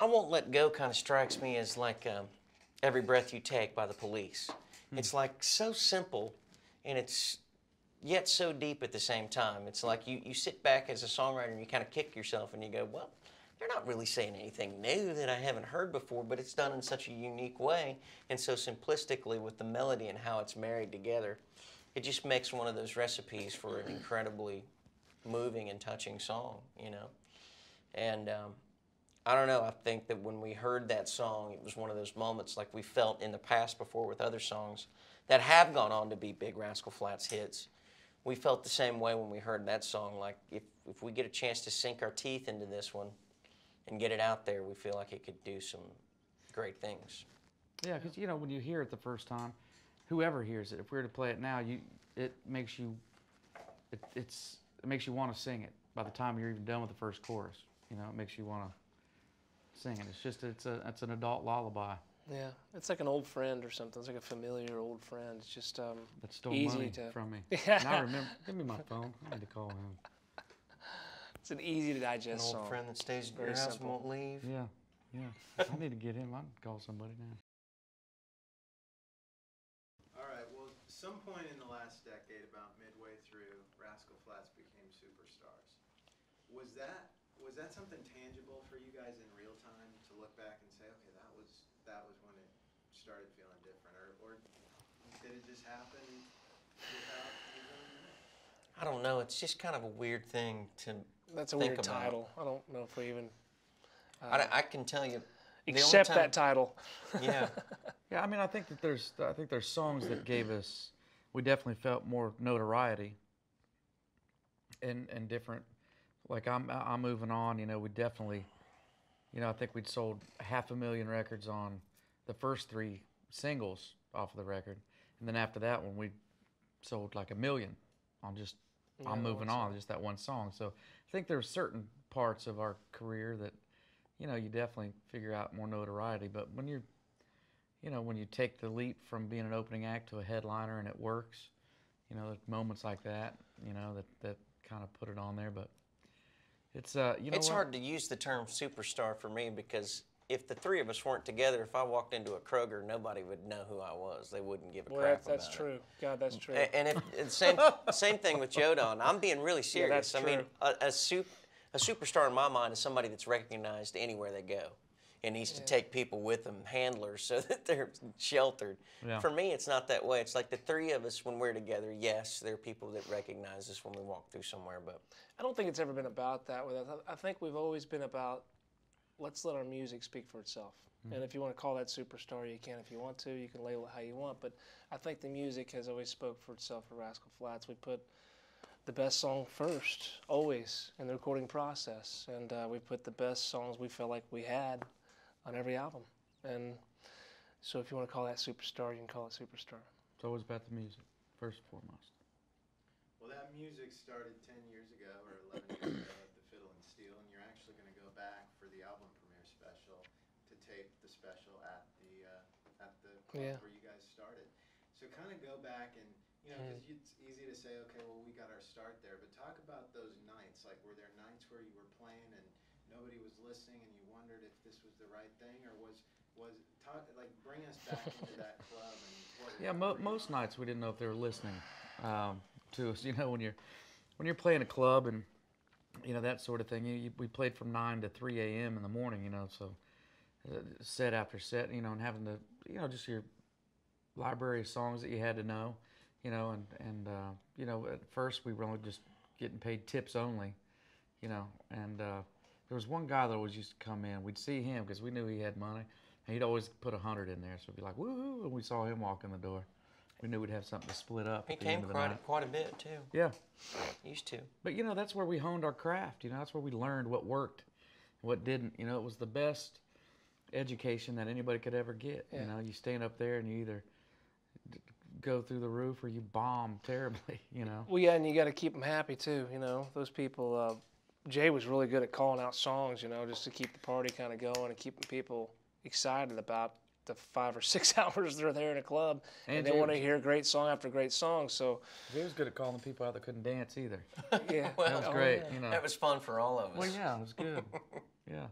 I Won't Let Go kind of strikes me as like Every Breath You Take by the Police. It's like so simple, and it's yet so deep at the same time. It's like you sit back as a songwriter and you kind of kick yourself and you go, well, they're not really saying anything new that I haven't heard before, but it's done in such a unique way and so simplistically with the melody and how it's married together. It just makes one of those recipes for an incredibly moving and touching song, you know. And I don't know, I think that when we heard that song, it was one of those moments like we felt in the past before with other songs that have gone on to be big Rascal Flatts hits. We felt the same way when we heard that song, like if we get a chance to sink our teeth into this one and get it out there, we feel like it could do some great things. Yeah, because you know, when you hear it the first time, whoever hears it, if we were to play it now, it makes you want to sing it by the time you're even done with the first chorus. You know, it makes you want to sing it. It's just it's an adult lullaby. Yeah, it's like an old friend or something. It's like a familiar old friend. It's just that stole easy money to from me. Yeah. Now I remember. Give me my phone. I need to call him. It's an easy to digest An song. old friend that stays at your Very house simple. and won't leave. Yeah, yeah. I need to get him. I can call somebody now. All right, well, some point in the last decade, about midway through, Rascal Flatts became superstars. Was that something tangible for you guys in real time to look back and say, okay, that was when it started feeling different, or did it just happen without you doing that? I don't know, it's just kind of a weird thing to That's a think weird about. title. I don't know if we even I can tell you, the only accept time- that title. Yeah. Yeah, I mean, I think there's songs that gave us, we definitely felt more notoriety and different. Like I'm Moving On, you know, we definitely, you know, I think we'd sold 500,000 records on the first 3 singles off of the record, and then after that one we sold like 1 million on just I'm Moving On, just that one song. So I think there's certain parts of our career that, you know, you definitely figure out more notoriety, but when you're, you know, when you take the leap from being an opening act to a headliner and it works, you know, there's moments like that, you know, that kind of put it on there. But it's, you know, It's hard to use the term superstar for me because if the 3 of us weren't together, if I walked into a Kroger, nobody would know who I was. They wouldn't give a Well, crap that's about true. God, that's true. it. And if same thing with Jodon. I'm being really serious. that's I mean, true. a superstar in my mind is somebody that's recognized anywhere they go and needs to take people with them, handlers, so that they're sheltered. Yeah. For me, it's not that way. It's like the 3 of us when we're together, yes, there are people that recognize us when we walk through somewhere, but I don't think it's ever been about that with us. I think we've always been about, let's let our music speak for itself. And if you want to call that superstar, you can. If you want to, you can label it how you want. But I think the music has always spoke for itself for Rascal Flatts. We put the best song first, always, in the recording process. And we put the best songs we felt like we had on every album. And so if you want to call that superstar, you can call it superstar. it's always about the music, first and foremost. Well, that music started 10 years ago or 11 years ago at the Fiddle and Steel, and you're actually going to go back for the album premiere special to tape the special at the club where you guys started. So kind of go back and, you know, because it's easy to say, okay, well, we got our start there, but talk about those nights. Like, were there nights where you were playing and nobody was listening and you wondered if this was the right thing, or bring us back into that club and what Yeah, most nights we didn't know if they were listening to us. You know, when you're playing a club and, you know, that sort of thing. We played from 9 to 3 a.m. in the morning. You know, so set after set. You know, and having to, you know, just your library of songs that you had to know. You know, and you know, at first we were only just getting paid tips only. You know, and there was one guy that always used to come in. We'd see him because we knew he had money. And he'd always put 100 in there, so we'd be like, woohoo, and we saw him walk in the door. We knew we'd have something to split up. he at the end came of the night. quite a bit too. Yeah. Used to. But, you know, that's where we honed our craft. You know, that's where we learned what worked and what didn't. You know, it was the best education that anybody could ever get. Yeah. You know, you stand up there and you either go through the roof or you bomb terribly, you know. Well, yeah, and you got to keep them happy too. You know, those people. Jay was really good at calling out songs. You know, just to keep the party kind of going and keeping people excited about the 5 or 6 hours they're there in a club, and they want to hear great song after great song. So He was good at calling people out that couldn't dance either. yeah, Well, That was great, you know. That was fun for all of us. Well, yeah, it was good. Yeah.